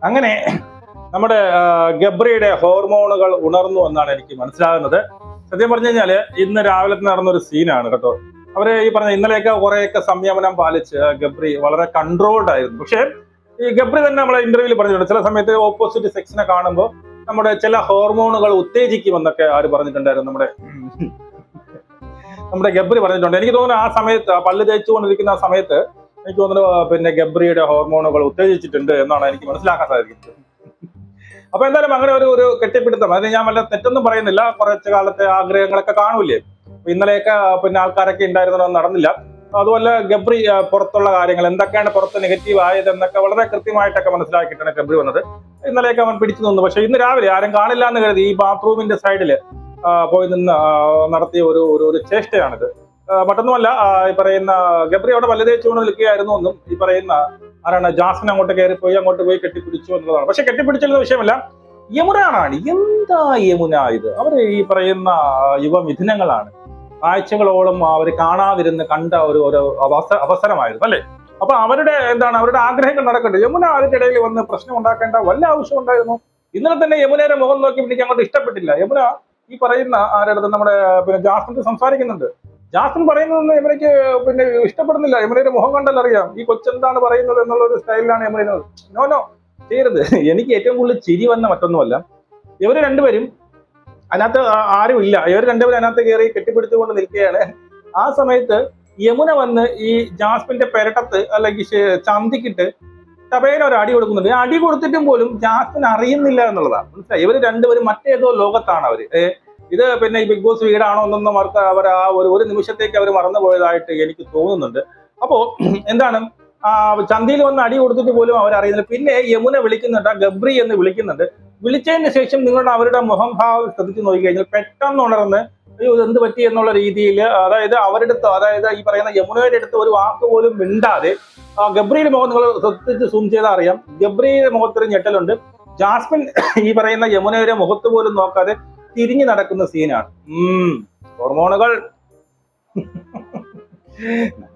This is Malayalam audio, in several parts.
അങ്ങനെ നമ്മുടെ ഗബ്രിയുടെ ഹോർമോണുകൾ ഉണർന്നു എന്നാണ് എനിക്ക് മനസ്സിലാകുന്നത്. സത്യം പറഞ്ഞു കഴിഞ്ഞാല് ഇന്ന് രാവിലെ നടന്നൊരു സീനാണ് കേട്ടോ. അവര് ഈ പറഞ്ഞ ഇന്നലെയൊക്കെ കുറെയൊക്കെ സംയമനം പാലിച്ച് ഗബ്രി വളരെ കൺട്രോൾഡ് ആയിരുന്നു. പക്ഷെ ഈ ഗബ്രി തന്നെ നമ്മളെ ഇന്റർവ്യൂവിൽ പറഞ്ഞിട്ടുണ്ട്, ചില സമയത്ത് ഓപ്പോസിറ്റ് സെക്സിനെ കാണുമ്പോൾ നമ്മുടെ ചില ഹോർമോണുകൾ ഉത്തേജിക്കുമെന്നൊക്കെ ആര് പറഞ്ഞിട്ടുണ്ടായിരുന്നു, നമ്മുടെ ഗബ്രി പറഞ്ഞിട്ടുണ്ട്. എനിക്ക് തോന്നുന്നു ആ സമയത്ത് പല്ല് തേച്ചുകൊണ്ടിരിക്കുന്ന ആ സമയത്ത് എനിക്ക് തോന്നുന്നു പിന്നെ ഗബ്രിയുടെ ഹോർമോണുകൾ ഉത്തേജിച്ചിട്ടുണ്ട് എന്നാണ് എനിക്ക് മനസ്സിലാക്കാൻ സാധിക്കുന്നത്. അപ്പൊ എന്തായാലും അങ്ങനെ ഒരു കെട്ടിപ്പിടുത്തം, അതിന് ഞാൻ വല്ല തെറ്റൊന്നും പറയുന്നില്ല. കുറച്ച് കാലത്തെ ആഗ്രഹങ്ങളൊക്കെ കാണൂലേ, ഇന്നലെയൊക്കെ പിന്നെ ആൾക്കാരൊക്കെ ഉണ്ടായിരുന്നതൊന്നും നടന്നില്ല. അതുപോലെ ഗബ്രി പുറത്തുള്ള കാര്യങ്ങൾ എന്തൊക്കെയാണ് പുറത്ത് നെഗറ്റീവ് ആയത് എന്നൊക്കെ വളരെ കൃത്യമായിട്ടൊക്കെ മനസ്സിലാക്കിയിട്ടാണ് ഗബ്രി വന്നത്. ഇന്നലെയൊക്കെ അവൻ പിടിച്ചു നിന്നു. പക്ഷെ ഇന്ന് രാവിലെ ആരും കാണില്ല എന്ന് കരുതി ഈ ബാത്റൂമിന്റെ സൈഡില് പോയി നിന്ന് നടത്തിയ ഒരു ചേഷ്ടയാണിത്. മറ്റൊന്നുമല്ല, ഈ പറയുന്ന ഗബ്രി അവിടെ പല്ല് തേച്ചുകൊണ്ട് നിൽക്കുകയായിരുന്നു എന്നും ഈ പറയുന്ന ആരാണ് ജാസ്മിൻ അങ്ങോട്ട് കയറിപ്പോയി അങ്ങോട്ട് പോയി കെട്ടിപ്പിടിച്ചു എന്നുള്ളതാണ്. പക്ഷെ കെട്ടിപ്പിടിച്ചിരുന്ന വിഷയമല്ല, യമുനാണ്. എന്താ യമുന ഇത്? അവര് ഈ പറയുന്ന യുവമിഥുനങ്ങളാണ്. ആഴ്ചകളോളം അവർ കാണാതിരുന്ന് കണ്ട ഒരു അവസരമായിരുന്നു അല്ലെ. അപ്പൊ അവരുടെ അവരുടെ ആഗ്രഹങ്ങൾ നടക്കട്ടെ. യമുന അതിന്റെ ഇടയിൽ വന്ന് പ്രശ്നം ഉണ്ടാക്കേണ്ട വല്ല ആവശ്യം ഉണ്ടായിരുന്നു? ഇന്നലെ തന്നെ യമുനയുടെ മുഖം നോക്കി എനിക്ക് അങ്ങോട്ട് ഇഷ്ടപ്പെട്ടില്ല. യമുന ഈ പറയുന്ന ആരുടെ നമ്മുടെ പിന്നെ ജാസ്മിൻ സംസാരിക്കുന്നുണ്ട്. ജാസ്മിൻ പറയുന്നതൊന്നും യമുനയ്ക്ക് പിന്നെ ഇഷ്ടപ്പെടുന്നില്ല. യമുനയുടെ മുഖം കണ്ടാൽ അറിയാം ഈ കൊച്ചെന്താണ് പറയുന്നത് എന്നുള്ള ഒരു സ്റ്റൈലിലാണ് യമുന. നോ ചെയ്യരുത്. എനിക്ക് ഏറ്റവും കൂടുതൽ ചിരി വന്ന മറ്റൊന്നുമല്ല, ഇവര് രണ്ടുപേരും അതിനകത്ത് ആരും ഇല്ല, ഇവർ രണ്ടുപേരും അതിനകത്ത് കയറി കെട്ടിപ്പിടിച്ചുകൊണ്ട് നിൽക്കുകയാണ്. ആ സമയത്ത് യമുന വന്ന് ഈ ജാസ്മിന്റെ പെരട്ടത്ത് അല്ലെങ്കിൽ ചന്തിക്കിട്ട് ടപേന ഒരു അടി കൊടുക്കുന്നുണ്ട്. അടി കൊടുത്തിട്ടും പോലും ജാസ്മിൻ അറിയുന്നില്ല എന്നുള്ളതാണ്. മനസ്സിലായി? ഇവര് രണ്ടുപേരും മറ്റേതോ ലോകത്താണ് അവര്. ഇത് പിന്നെ ഈ ബിഗ് ബോസ് വീടാണോ എന്നൊന്നും അവർ ആ ഒരു നിമിഷത്തേക്ക് അവർ മറന്നുപോയതായിട്ട് എനിക്ക് തോന്നുന്നുണ്ട്. അപ്പോ ചന്തിയിൽ വന്ന് അടി കൊടുത്തിട്ട് പോലും അവരറിയുന്നില്ല. പിന്നെ യമുന വിളിക്കുന്നുണ്ട്, ഗബ്രി എന്ന് വിളിക്കുന്നുണ്ട്. വിളിച്ചതിന് ശേഷം നിങ്ങളുടെ അവരുടെ മുഖംഭാവം ശ്രദ്ധിച്ചു നോക്കി കഴിഞ്ഞാൽ പെട്ടെന്ന് ഉണർന്ന് എന്ത് പറ്റി എന്നുള്ള രീതിയിൽ, അതായത് അതായത് ഈ പറയുന്ന യമുനയുടെ അടുത്ത് ഒരു വാക്ക് പോലും മിണ്ടാതെ ഗബ്രിയുടെ മുഖം നിങ്ങൾ ശ്രദ്ധിച്ച് സൂം ചെയ്താൽ അറിയാം, ഗബ്രിയുടെ മുഖത്തൊരു ഞെട്ടലുണ്ട്. ജാസ്മിൻ ഈ പറയുന്ന യമുനയുടെ മുഖത്ത് പോലും നോക്കാതെ തിരിഞ്ഞു നടക്കുന്ന സീനാണ്. ഹോർമോണുകൾ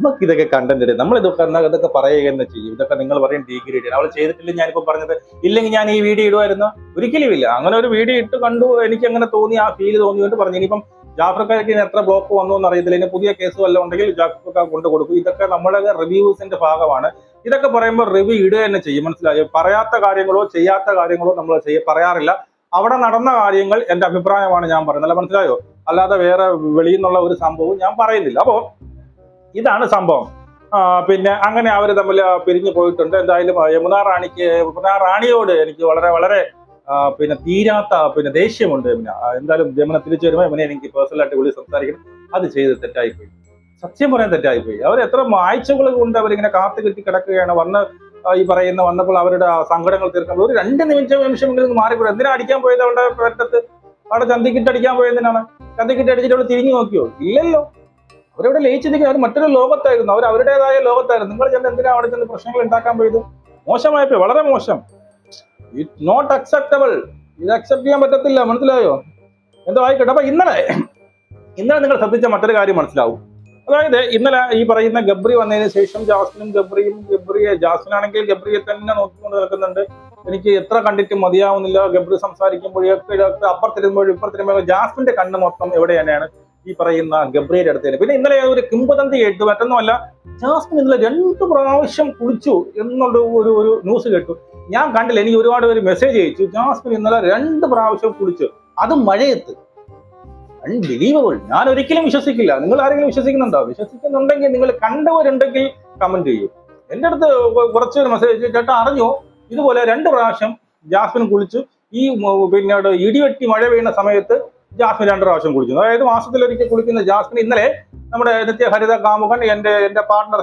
നമുക്കിതൊക്കെ കണ്ടന്റ്, നമ്മൾ ഇതൊക്കെ പറയുക തന്നെ ചെയ്യും. ഇതൊക്കെ നിങ്ങൾ പറയും ഡീഗ്രേഡ് അവൾ ചെയ്തിട്ടില്ല ഞാനിപ്പോ പറഞ്ഞത്, ഇല്ലെങ്കിൽ ഞാൻ ഈ വീഡിയോ ഇടുമായിരുന്നു? ഒരിക്കലും ഇല്ല. അങ്ങനെ ഒരു വീഡിയോ ഇട്ട് കണ്ടു, എനിക്ക് അങ്ങനെ തോന്നി, ആ ഫീൽ തോന്നിയോണ്ട് പറഞ്ഞു. ഇനിയിപ്പം ജാഫർക്കാർക്ക് എത്ര ബ്ലോക്ക് വന്നു എന്ന് അറിയത്തില്ല. ഇനി പുതിയ കേസ് വല്ലതും ഉണ്ടെങ്കിൽ ജാഫർക്കാർ കൊണ്ടു കൊടുക്കും. ഇതൊക്കെ നമ്മുടെ റിവ്യൂസിന്റെ ഭാഗമാണ്. ഇതൊക്കെ പറയുമ്പോൾ റിവ്യൂ ഇടുക തന്നെ ചെയ്യും. മനസ്സിലായോ? പറയാത്ത കാര്യങ്ങളോ ചെയ്യാത്ത കാര്യങ്ങളോ നമ്മൾ പറയാറില്ല. അവിടെ നടന്ന കാര്യങ്ങൾ എന്റെ അഭിപ്രായമാണ് ഞാൻ പറയുന്നത്. മനസ്സിലായോ? അല്ലാതെ വേറെ വെളിയിൽ നിന്നുള്ള ഒരു സംഭവം ഞാൻ പറയുന്നില്ല. അപ്പോ ഇതാണ് സംഭവം. പിന്നെ അങ്ങനെ അവർ തമ്മിൽ പിരിഞ്ഞു പോയിട്ടുണ്ട്. എന്തായാലും യമുന റാണിയോട് എനിക്ക് വളരെ വളരെ പിന്നെ തീരാത്ത പിന്നെ ദേഷ്യമുണ്ട്. എന്തായാലും യമുന തിരിച്ചു വരുമ്പോൾ യമുന എനിക്ക് പേഴ്സണലായിട്ട് വിളി സംസാരിക്കണം. അത് ചെയ്ത് തെറ്റായിപ്പോയി, സത്യം പറയാൻ തെറ്റായിപ്പോയി. അവർ എത്ര ആഴ്ചകൾ കൊണ്ട് അവരിങ്ങനെ കാത്തു കെട്ടി കിടക്കുകയാണ്. ഈ വന്നപ്പോൾ അവരുടെ സങ്കടങ്ങൾ തീർക്കാൻ ഒരു 2 നിമിഷമെങ്കിലും മാറിക്കൂടെ? എന്തിനാ അടിക്കാൻ പോയത്? അവരുടെ പേരട്ടത്ത് അവിടെ ചന്തിക്കിട്ട് അടിക്കാൻ പോയതിനാണ്. ചന്തിക്കിട്ട് അടിച്ചിട്ട് അവിടെ തിരിഞ്ഞു നോക്കിയോ? ഇല്ലല്ലോ. അവരവിടെ ലയിച്ചിരിക്കുക, അവർ മറ്റൊരു ലോകത്തായിരുന്നു, അവർ അവരുടേതായ ലോകത്തായിരുന്നു. നിങ്ങൾ ചെന്ന് എന്തിനാ അവിടെ ചെന്ന് പ്രശ്നങ്ങൾ ഉണ്ടാക്കാൻ പോയത്? മോശമായിപ്പോയി, വളരെ മോശം. It not acceptable. ഇത് അക്സെപ്റ്റ് ചെയ്യാൻ പറ്റത്തില്ല. മനസ്സിലായോ? എന്തോ ആയിക്കോട്ടെ. അപ്പൊ ഇന്നലെ നിങ്ങൾ ശ്രദ്ധിച്ച മറ്റൊരു കാര്യം മനസ്സിലാവും. അതായത് ഇന്നലെ ഈ പറയുന്ന ഗബ്രി വന്നതിന് ശേഷം ജാസ്മിനും ജാസ്മിനാണെങ്കിൽ ഗബ്രിയെ തന്നെ നോക്കിക്കൊണ്ട് നിൽക്കുന്നുണ്ട്. എനിക്ക് എത്ര കണ്ടിട്ട് മതിയാവുന്നില്ല. ഗബ്രി സംസാരിക്കുമ്പോഴൊക്കെ അപ്പുറത്തിരുമ്പോഴും ഇപ്പുറത്തിരുമ്പോഴും ജാസ്മിന്റെ കണ്ണ് മൊത്തം എവിടെ തന്നെയാണ്? ഈ പറയുന്ന ഗബ്രിയുടെ അടുത്തേന്. പിന്നെ ഇന്നലെ ഒരു കിംവദന്തി കേട്ടു, മറ്റൊന്നുമല്ല, ജാസ്മിൻ ഇന്നലെ 2 പ്രാവശ്യം കുളിച്ചു എന്നുള്ള ഒരു ന്യൂസ് കേട്ടു. ഞാൻ കണ്ടില്ല, എനിക്ക് ഒരുപാട് പേര് മെസ്സേജ് അയച്ചു, ജാസ്മിൻ ഇന്നലെ 2 പ്രാവശ്യം കുളിച്ചു, അത് മഴയത്ത്. അൺബിലീവബിൾ. ഞാൻ ഒരിക്കലും വിശ്വസിക്കില്ല. നിങ്ങൾ ആരെങ്കിലും വിശ്വസിക്കുന്നുണ്ടോ? വിശ്വസിക്കുന്നുണ്ടെങ്കിൽ നിങ്ങൾ കണ്ടവരുണ്ടെങ്കിൽ കമന്റ് ചെയ്യൂ. എന്റെ അടുത്ത് കുറച്ച് മെസ്സേജ്, ചേട്ടാ അറിഞ്ഞോ ഇതുപോലെ 2 പ്രാവശ്യം ജാസ്മിൻ കുളിച്ചു, ഈ പിന്നീട് ഇടിവെട്ടി മഴ പെയ്യുന്ന സമയത്ത് ജാസ്മിൻ 2 പ്രാവശ്യം കുളിച്ചു. അതായത് മാസത്തിലൊരിക്കൽ കുളിക്കുന്ന ജാസ്മിൻ ഇന്നലെ നമ്മുടെ നിത്യഹരിത കാമുകൻ, എന്റെ പാർട്ട്ണർ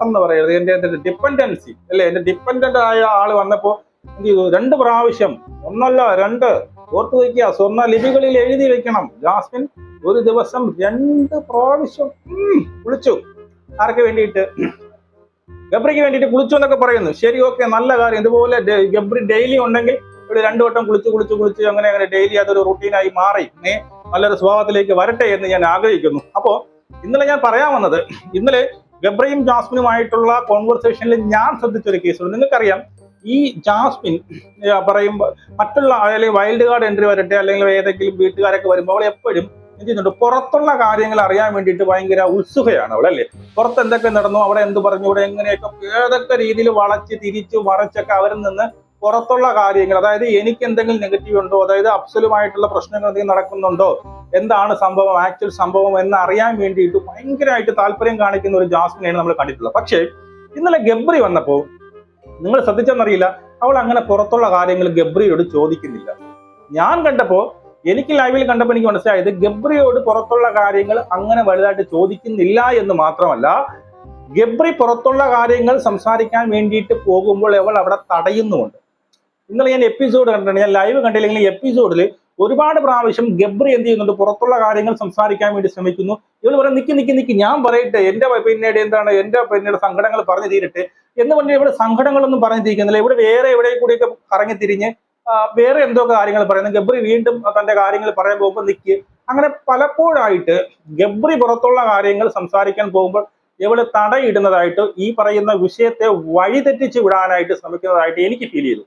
എന്ന് പറയുന്നത്, എന്റെ ഡിപ്പെൻഡൻസി അല്ലെ, എന്റെ ഡിപ്പെൻഡന്റ് ആയ ആള് വന്നപ്പോ എന്ത് ചെയ്തു? 2 പ്രാവശ്യം, ഒന്നല്ല 2, ഓർത്തു വയ്ക്കുക, സ്വർണ്ണ ലിപികളിൽ എഴുതി വെക്കണം. ജാസ്മിൻ ഒരു ദിവസം 2 പ്രാവശ്യം കുളിച്ചു. ആർക്ക് വേണ്ടിയിട്ട്? ഗബ്രിക്ക് വേണ്ടിയിട്ട് കുളിച്ചു എന്നൊക്കെ പറയുന്നു. ശരി, ഓക്കെ, നല്ല കാര്യം. ഇതുപോലെ ഗബ്രി ഡെയിലി ഉണ്ടെങ്കിൽ ഇവിടെ 2 വട്ടം കുളിച്ച് അങ്ങനെ ഡെയിലി അതൊരു റുട്ടീനായി മാറി. നല്ലൊരു സ്വഭാവത്തിലേക്ക് വരട്ടെ എന്ന് ഞാൻ ആഗ്രഹിക്കുന്നു. അപ്പോൾ ഇന്നലെ ഞാൻ പറയാൻ വന്നത്, ഇന്നലെ ഗബ്രയും ജാസ്മിനുമായിട്ടുള്ള കോൺവെർസേഷനിൽ ഞാൻ ശ്രദ്ധിച്ചൊരു കേസുണ്ട്. നിങ്ങൾക്കറിയാം, ഈ ജാസ്മിൻ പറയുമ്പോൾ മറ്റുള്ള അല്ലെങ്കിൽ വൈൽഡ് കാർഡ് എൻട്രി വരട്ടെ അല്ലെങ്കിൽ ഏതെങ്കിലും വീട്ടുകാരൊക്കെ വരുമ്പോൾ അവൾ എപ്പോഴും എന്ത് ചെയ്യുന്നുണ്ട്, പുറത്തുള്ള കാര്യങ്ങൾ അറിയാൻ വേണ്ടിയിട്ട് ഭയങ്കര ഉത്സുകയാണ് അവൾ, അല്ലേ? പുറത്ത് എന്തൊക്കെ നടന്നു, അവിടെ എന്ത് പറഞ്ഞു, ഇവിടെ എങ്ങനെയൊക്കെ ഏതൊക്കെ രീതിയിൽ വളച്ച് തിരിച്ചു മറിച്ചൊക്കെ അവരിൽ നിന്ന് പുറത്തുള്ള കാര്യങ്ങൾ, അതായത് എനിക്ക് എന്തെങ്കിലും നെഗറ്റീവ് ഉണ്ടോ, അതായത് അഫ്സലുമായിട്ടുള്ള പ്രശ്നങ്ങൾ എന്തെങ്കിലും നടക്കുന്നുണ്ടോ, എന്താണ് സംഭവം, ആക്ച്വൽ സംഭവം എന്ന് അറിയാൻ വേണ്ടിയിട്ട് ഭയങ്കരമായിട്ട് താല്പര്യം കാണിക്കുന്ന ഒരു ജാസ്മിനെയാണ് നമ്മൾ കണ്ടിട്ടുള്ളത്. പക്ഷേ ഇന്നലെ ഗബ്രി വന്നപ്പോൾ നിങ്ങൾ ശ്രദ്ധിച്ചെന്നറിയില്ല, അവൾ അങ്ങനെ പുറത്തുള്ള കാര്യങ്ങൾ ഗബ്രിയോട് ചോദിക്കുന്നില്ല. ഞാൻ കണ്ടപ്പോൾ, എനിക്ക് ലൈവിൽ കണ്ടപ്പോൾ എനിക്ക് മനസ്സിലായത് ഗബ്രിയോട് പുറത്തുള്ള കാര്യങ്ങൾ അങ്ങനെ വലുതായിട്ട് ചോദിക്കുന്നില്ല എന്ന് മാത്രമല്ല, ഗബ്രി പുറത്തുള്ള കാര്യങ്ങൾ സംസാരിക്കാൻ വേണ്ടിയിട്ട് പോകുമ്പോൾ അവൾ അവിടെ തടയുന്നുമുണ്ട്. ഇന്നലെ ഞാൻ എപ്പിസോഡ് കണ്ടിട്ടുണ്ട്, ഞാൻ ലൈവ് കണ്ടില്ലെങ്കിൽ എപ്പിസോഡിൽ ഒരുപാട് പ്രാവശ്യം ഗബ്രി എന്ത് ചെയ്യുന്നുണ്ട്, പുറത്തുള്ള കാര്യങ്ങൾ സംസാരിക്കാൻ വേണ്ടി ശ്രമിക്കുന്നു. ഇവൾ പറയും, നിക്ക് ഞാൻ പറയട്ടെ, എന്റെ പിന്നീട് എന്താണ് എന്റെ പിന്നീട് സങ്കടങ്ങൾ പറഞ്ഞു തീരട്ടെ എന്ന് പറഞ്ഞാൽ ഇവിടെ സങ്കടങ്ങളൊന്നും പറഞ്ഞു തീരുന്നില്ല. ഇവിടെ വേറെ എവിടെ കൂടിയൊക്കെ കറങ്ങി തിരിഞ്ഞ് വേറെ എന്തോ കാര്യങ്ങൾ പറയുന്നത്. ഗബ്രി വീണ്ടും തന്റെ കാര്യങ്ങൾ പറയാൻ പോകുമ്പോൾ നിക്ക്, അങ്ങനെ പലപ്പോഴായിട്ട് ഗബ്രി പുറത്തുള്ള കാര്യങ്ങൾ സംസാരിക്കാൻ പോകുമ്പോൾ ഇവള് തടയിടുന്നതായിട്ട്, ഈ പറയുന്ന വിഷയത്തെ വഴിതെറ്റിച്ച് വിടാനായിട്ട് ശ്രമിക്കുന്നതായിട്ട് എനിക്ക് ഫീൽ ചെയ്തു.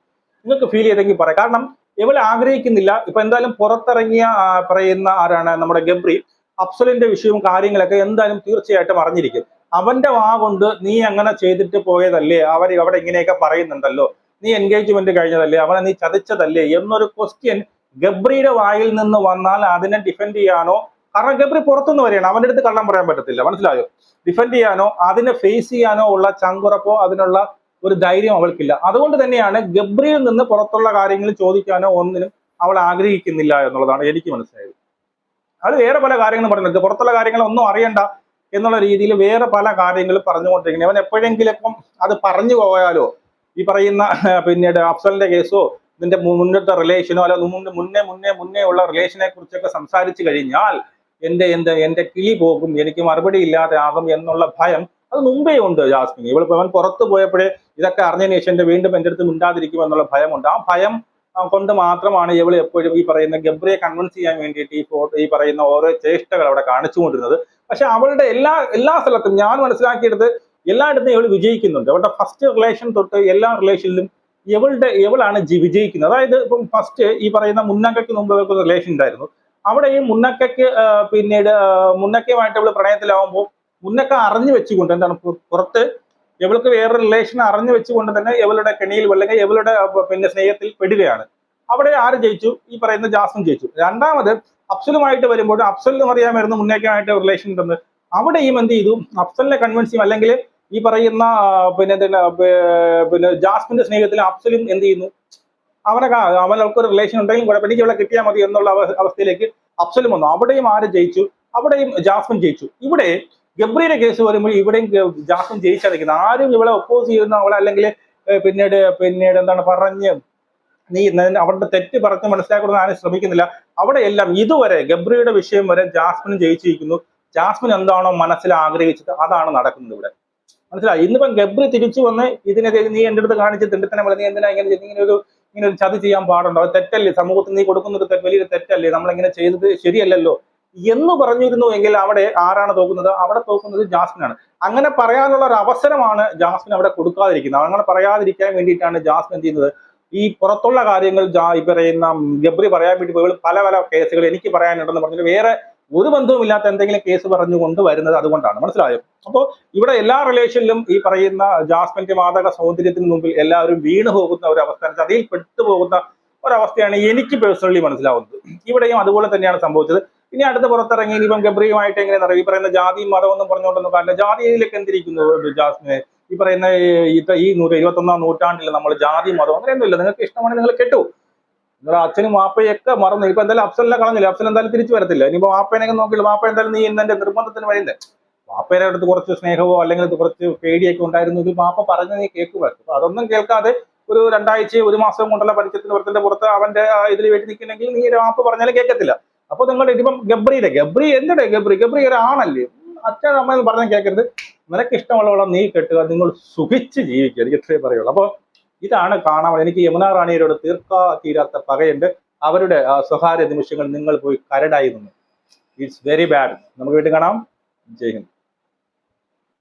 നിങ്ങൾക്ക് ഫീൽ ചെയ്തെങ്കിൽ പറയാം. കാരണം ഇവൾ ആഗ്രഹിക്കുന്നില്ല. ഇപ്പൊ എന്തായാലും പുറത്തിറങ്ങിയ പറയുന്ന ആരാണ്, നമ്മുടെ ഗബ്രി, അഫ്സലിന്റെ വിഷയവും കാര്യങ്ങളൊക്കെ എന്തായാലും തീർച്ചയായിട്ടും അറിഞ്ഞിരിക്കും. അവന്റെ വാ കൊണ്ട് നീ അങ്ങനെ ചെയ്തിട്ട് പോയതല്ലേ, അവർ അവിടെ ഇങ്ങനെയൊക്കെ പറയുന്നുണ്ടല്ലോ, നീ എൻഗേജ്മെന്റ് കഴിഞ്ഞതല്ലേ, അവനെ നീ ചതിച്ചതല്ലേ എന്നൊരു ക്വസ്റ്റ്യൻ ഗബ്രിയുടെ വായിൽ നിന്ന് വന്നാൽ അതിനെ ഡിഫെൻഡ് ചെയ്യാനോ, കാരണം ഗബ്രി പുറത്തുനിന്ന് വരികയാണ്, അവന്റെ അടുത്ത് കള്ളം പറയാൻ പറ്റത്തില്ല, മനസ്സിലായോ? ഡിഫെൻഡ് ചെയ്യാനോ അതിനെ ഫേസ് ചെയ്യാനോ ഉള്ള ചങ്കുറപ്പോ അതിനുള്ള ഒരു ധൈര്യം അവൾക്കില്ല. അതുകൊണ്ട് തന്നെയാണ് ഗബ്രിയിൽ നിന്ന് പുറത്തുള്ള കാര്യങ്ങൾ ചോദിക്കാനോ ഒന്നിനും അവൾ ആഗ്രഹിക്കുന്നില്ല എന്നുള്ളതാണ് എനിക്ക് മനസ്സിലായത്. അത് വേറെ പല കാര്യങ്ങളും പറയുന്നത്, പുറത്തുള്ള കാര്യങ്ങൾ ഒന്നും അറിയണ്ട എന്നുള്ള രീതിയിൽ വേറെ പല കാര്യങ്ങൾ പറഞ്ഞുകൊണ്ടിരിക്കുന്നത്. അവൻ എപ്പോഴെങ്കിലും അത് പറഞ്ഞു പോയാലോ, ഈ പറയുന്ന പിന്നീട് അഫ്സലിന്റെ കേസോ ഇതിന്റെ മുന്നത്തെ റിലേഷനോ അല്ല മുന്നേ ഉള്ള റിലേഷനെ കുറിച്ചൊക്കെ സംസാരിച്ചു കഴിഞ്ഞാൽ എന്റെ കിളി പോകും, എനിക്ക് മറുപടി ഇല്ലാതെ ആകും എന്നുള്ള ഭയം അത് മുമ്പേ ഉണ്ട് ജാസ്മിൻ. അവൻ പുറത്തു പോയപ്പോഴേ ഇതൊക്കെ അറിഞ്ഞതിന് ശേഷം വീണ്ടും എൻ്റെ അടുത്ത് മിണ്ടാതിരിക്കും എന്നുള്ള ഭയമുണ്ട്. ആ ഭയം കൊണ്ട് മാത്രമാണ് ഇവൾ എപ്പോഴും ഈ പറയുന്ന ഗബ്രിയെ കൺവിൻസ് ചെയ്യാൻ വേണ്ടിയിട്ട് ഈ പറയുന്ന ഓരോ ചേഷ്ടകൾ അവിടെ കാണിച്ചുകൊണ്ടിരുന്നത്. പക്ഷെ അവളുടെ എല്ലാ സ്ഥലത്തും ഞാൻ മനസ്സിലാക്കിയെടുത്ത് എല്ലായിടത്തും ഇവൾ വിജയിക്കുന്നുണ്ട്. അവളുടെ ഫസ്റ്റ് റിലേഷൻ തൊട്ട് എല്ലാ റിലേഷനിലും ഇവളാണ് വിജയിക്കുന്നത്. അതായത് ഇപ്പം ഫസ്റ്റ് ഈ പറയുന്ന മുന്നക്കയ്ക്ക് മുമ്പ് ഇവർക്ക് റിലേഷൻ ഉണ്ടായിരുന്നു. അവിടെ ഈ മുന്നക്കയ്ക്ക് പിന്നീട് മുന്നക്കയുമായിട്ട് ഇവള് പ്രണയത്തിലാവുമ്പോൾ മുന്നക്ക അറിഞ്ഞു വെച്ചുകൊണ്ട് എന്താണ് പുറത്ത് ഇവൾക്ക് വേറൊരു റിലേഷൻ അറിഞ്ഞു വെച്ചുകൊണ്ട് തന്നെ ഇവളുടെ കെണിയിൽ അല്ലെങ്കിൽ ഇവളുടെ പിന്നെ സ്നേഹത്തിൽ പെടുകയാണ്. അവിടെ ആര് ജയിച്ചു? ഈ പറയുന്ന ജാസ്മിൻ ജയിച്ചു. രണ്ടാമത് അഫ്സലുമായിട്ട് വരുമ്പോൾ അഫ്സലിനും അറിയാമായിരുന്നു മുന്നേക്കമായിട്ട് റിലേഷൻ ഉണ്ടെന്ന്. അവിടെയും എന്ത് ചെയ്തു, അഫ്സലിനെ കൺവിൻസ് ചെയ്യും, അല്ലെങ്കിൽ ഈ പറയുന്ന പിന്നെ ജാസ്മിന്റെ സ്നേഹത്തിൽ അഫ്സലും എന്ത് ചെയ്യുന്നു, അവനൊരു റിലേഷൻ ഉണ്ടെങ്കിലും കുഴപ്പം, എനിക്ക് ഇവിടെ കിട്ടിയാൽ മതി എന്നുള്ള അവസ്ഥയിലേക്ക് അഫ്സലും വന്നു. അവിടെയും ആര് ജയിച്ചു? അവിടെയും ജാസ്മിൻ ജയിച്ചു. ഇവിടെ ഗബ്രിയുടെ കേസ് വരുമ്പോൾ ഇവിടെയും ജാസ്മിൻ ജയിച്ചാ നിൽക്കുന്നത്. ആരും ഇവളെ ഒപ്പോസ് ചെയ്യുന്ന അവളെ അല്ലെങ്കിൽ പിന്നീട് എന്താണ് പറഞ്ഞ് നീ അവരുടെ തെറ്റ് പറഞ്ഞ് മനസ്സിലാക്കുന്നത് ആരും ശ്രമിക്കുന്നില്ല. അവിടെ എല്ലാം ഇതുവരെ ഗബ്രിയുടെ വിഷയം വരെ ജാസ്മിൻ ജയിച്ചിരിക്കുന്നു. ജാസ്മിൻ എന്താണോ മനസ്സിൽ ആഗ്രഹിച്ചത് അതാണ് നടക്കുന്നത് ഇവിടെ, മനസ്സിലായി. ഇന്നിപ്പം ഗബ്രി തിരിച്ചു വന്ന് ഇതിനെതിരെ നീ എൻ്റെ അടുത്ത് കാണിച്ച് തിണ്ടിത്തന്നെ പോലെ നീ എന്തിനാ ഇങ്ങനെ ഒരു ചതി ചെയ്യാൻ പാടുണ്ടോ, അത് തെറ്റല്ലേ, സമൂഹത്തിൽ നീ കൊടുക്കുന്നത് വലിയൊരു തെറ്റല്ലേ, നമ്മളിങ്ങനെ ചെയ്തത് ശരിയല്ലല്ലോ എന്ന് പറഞ്ഞിരുന്നു എങ്കിൽ അവിടെ ആരാണ് തോക്കുന്നത്? അവിടെ തോക്കുന്നത് ജാസ്മിനാണ്. അങ്ങനെ പറയാനുള്ള ഒരു അവസരമാണ് ജാസ്മിൻ അവിടെ കൊടുക്കാതിരിക്കുന്നത്. അങ്ങനെ പറയാതിരിക്കാൻ വേണ്ടിയിട്ടാണ് ജാസ്മിൻ എന്ത് ചെയ്യുന്നത്, ഈ പുറത്തുള്ള കാര്യങ്ങൾ ഈ പറയുന്ന ഗബ്രി പറയാൻ വേണ്ടി പോയി പല കേസുകൾ എനിക്ക് പറയാനുണ്ടെന്ന് പറഞ്ഞിട്ട് വേറെ ഒരു ബന്ധവുമില്ലാത്ത എന്തെങ്കിലും കേസ് പറഞ്ഞുകൊണ്ട് വരുന്നത് അതുകൊണ്ടാണ്, മനസ്സിലായോ? അപ്പോൾ ഇവിടെ എല്ലാ റിലേഷനിലും ഈ പറയുന്ന ജാസ്മിന്റെ മാതക സൗന്ദര്യത്തിന് മുമ്പിൽ എല്ലാവരും വീണു പോകുന്ന ഒരു അവസ്ഥ, അതിൽ പെട്ടുപോകുന്ന ഒരവസ്ഥയാണ് എനിക്ക് പേഴ്സണലി മനസ്സിലാവുന്നത്. ഇവിടെയും അതുപോലെ തന്നെയാണ് സംഭവിച്ചത്. ഇനി അടുത്ത പുറത്തിറങ്ങി ഇനിയിപ്പം ഗബ്രിയുമായിട്ട് എങ്ങനെ അറിയാം, ഈ പറയുന്ന ജാതിയും മതമൊന്നും പറഞ്ഞുകൊണ്ടൊന്നും കാര്യമില്ല. ജാതിയിലേക്ക് എന്തിരിക്കുന്നു ജാസ്മിനെ? ഈ പറയുന്ന ഈ 21ാം നൂറ്റാണ്ടിൽ നമ്മൾ ജാതി മതം അങ്ങനെയൊന്നുമില്ല. നിങ്ങൾക്ക് ഇഷ്ടമാണെങ്കിൽ നിങ്ങൾ കെട്ടു, നിങ്ങളുടെ അച്ഛനും വാപ്പയൊക്കെ മറന്നു. ഇപ്പൊ എന്തായാലും അഫ്സലിനെ കളഞ്ഞില്ല, അഫ്സൽ എന്തായാലും തിരിച്ചു വരത്തില്ല. ഇനിയിപ്പോ വാപ്പേനൊക്കെ നോക്കിയില്ല, വാപ്പ എന്തായാലും നീ ഇന്നെ നിർബന്ധത്തിന് വരുന്നത്. വാപ്പയുടെ അടുത്ത് കുറച്ച് സ്നേഹമോ അല്ലെങ്കിൽ കുറച്ച് പേടിയൊക്കെ ഉണ്ടായിരുന്നെങ്കിൽ വാപ്പ പറഞ്ഞ് നീ കേൾക്കുമായിരുന്നു. അപ്പൊ അതൊന്നും കേൾക്കാതെ ഒരു 2 ആഴ്ചയോ 1 മാസം കൊണ്ടുള്ള പരിചയത്തിന് പുറത്തിന്റെ പുറത്ത് അവന്റെ ഇതിൽ വേണ്ടി നിൽക്കുന്നെങ്കിൽ നീ വാപ്പ പറഞ്ഞാലും കേൾക്കത്തില്ല. അപ്പൊ നിങ്ങളുടെ ഇപ്പം ഗബ്രി എന്തിടെ ഗബ്രി ഒരാണല്ലേ, അച്ഛൻ അമ്മ എന്ന് പറഞ്ഞാൽ കേൾക്കരുത്. നിനക്ക് ഇഷ്ടമുള്ളവളെ നീ കെട്ടുക, നിങ്ങൾ സുഖിച്ച് ജീവിക്കുക, എനിക്ക് ഇത്രേ പറയുള്ളൂ. അപ്പൊ ഇതാണ് കാണാൻ. എനിക്ക് യമുന റാണിയോട് തീർക്കാ തീരാത്ത പകയുണ്ട്. അവരുടെ സ്വകാര്യ നിമിഷങ്ങൾ നിങ്ങൾ പോയി കരടായി നിന്നു. It's very bad. നമുക്ക് വീണ്ടും കാണാം. ജയ് ഹിന്ദ്.